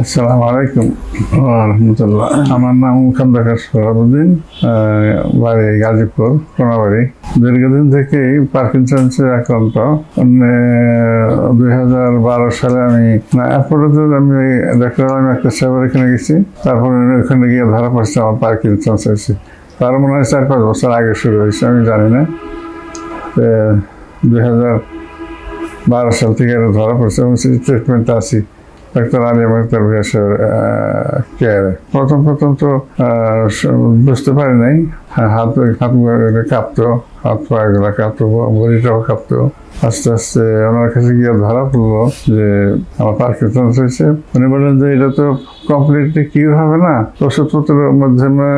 আসসালামু আলাইকুম ওয়া রাহমাতুল্লাহ। আমার নাম খন্দকার সোহরাবুদ্দিন, বাড়ি গাজীপুর কোনাবাড়ি। দীর্ঘদিন থেকেই পার্কিনসন্সের আক্রান্ত। 2012 সালে আমি ডাক্তার একটা সেবার এখানে গেছি। তারপরে ওখানে গিয়ে ধরা পড়ছে আমার পার্কিনসন্স হয়েছে। তার মনে হয় 4-5 বছর আগে শুরু হয়েছে, আমি জানি না। 2012 সাল থেকে ধরা পড়ছে এবং ট্রিটমেন্টে আছি ডাক্তার আলিয়া আক্তার ভূঁইয়ার কেয়ারে। প্রথম তো বুঝতে পারি নাই, হাত কাঁপতো, হাত পা এগুলো কাঁপতো, বডিটাও কাঁপতো। আস্তে আস্তে ওনার কাছে গিয়ে ধরা পড়লো যে আমার পার্কিনসন্স হয়েছে। উনি বললেন যে এটা তো কমপ্লিটলি কিউর হবে না, ওষুধপত্রের মাধ্যমে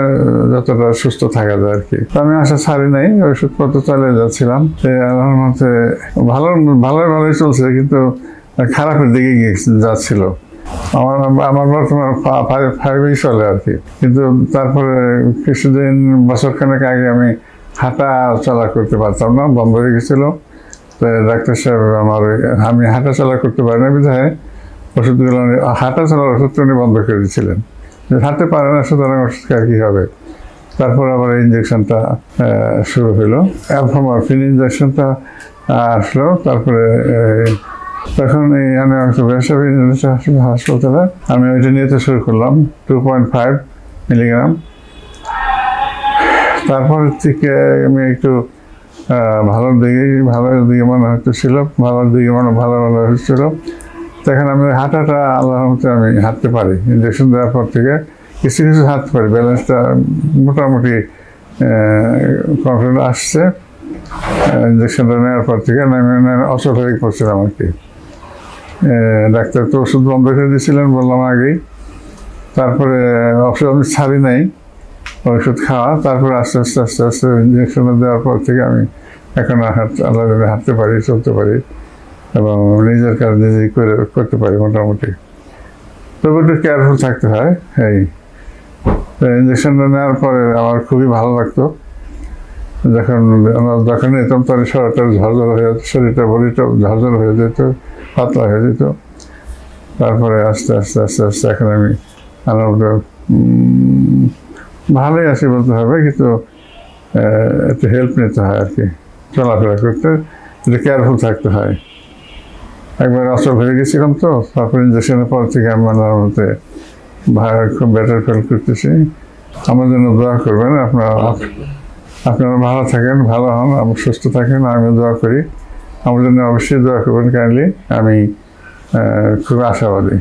যতটা সুস্থ থাকা যায় আর কি। আমি আশা ছাড়ি নাই, ওষুধপত্র চালিয়ে যাচ্ছিলাম। আমার মতে ভালোই চলছে, কিন্তু খারাপের দিকে যাচ্ছিল। আমার বর্তমান 5 চলে আর কি। কিন্তু তারপরে কিছুদিন বছরখানেক আগে আমি হাঁটা চলা করতে পারতাম না, বন্ধ হয়ে গেছিল। ডাক্তার সাহেব আমি হাঁটা চলা করতে পারি না বিধায় ওষুধগুলো হাঁটা চলার ওষুধটা উনি বন্ধ করে দিয়েছিলেন। হাঁটতে পারে না, সুতরাং ওষুধ খাওয়া কী হবে। তারপর আবার ইঞ্জেকশনটা শুরু হলো, অ্যালফামরফিন ইঞ্জেকশনটা আসলো। তারপরে তখন আমি হাসপাতালে আমি ওইটা নিতে শুরু করলাম 2.5 মিলিগ্রাম। তারপর থেকে আমি একটু ভালোর দিকে মনে হচ্ছিল, ভালো হচ্ছিল। তখন আমি হাঁটাটা আল্লাহর মতে আমি হাঁটতে পারি। ইঞ্জেকশন দেওয়ার পর থেকে কিছু হাঁটতে পারি, ব্যালেন্সটা মোটামুটি কনফিডেন্ট আসছে। ইঞ্জেকশনটা নেওয়ার পর থেকে অচল হয়ে পড়ছিলাম আর কি। ডাক্তার তো ওষুধ বন্ধ করে দিয়েছিলেন বললাম আগেই। তারপরে ওষুধ আমি ছাড়ি নাই, ওষুধ খাওয়া। তারপরে আস্তে আস্তে ইঞ্জেকশন দেওয়ার পর থেকে আমি এখন আল্লাহ হাঁটতে পারি, চলতে পারি এবং নিজের কাজ নিজেই করতে পারি মোটামুটি। তবে একটু কেয়ারফুল থাকতে হয়। ইঞ্জেকশনটা নেওয়ার পরে আমার খুবই ভালো লাগতো। যখন নিতাম তখন শরীরটা ঝরঝর হয়ে যেত, পাতলা হয়ে যেত। তারপরে আস্তে আস্তে এখন আমি ভালোই আছি বলতে হবে, কিন্তু একটু হেল্প নিতে হয় আর কি। চলাফেরা করতে একটু কেয়ারফুল থাকতে হয়। একবার অচল হয়ে গেছিলাম তো, তারপর ইঞ্জেকশনের পর থেকে আমি আমার মতে খুব বেটার ফিল করতেছি। আমার জন্য দোয়া করবেন। আপনারা ভালো থাকেন, ভালো হন, সুস্থ থাকেন, আমিও দোয়া করি। আমার জন্য অবশ্যই দোয়া করবেন কাইন্ডলি। আমি খুব আশাবাদী।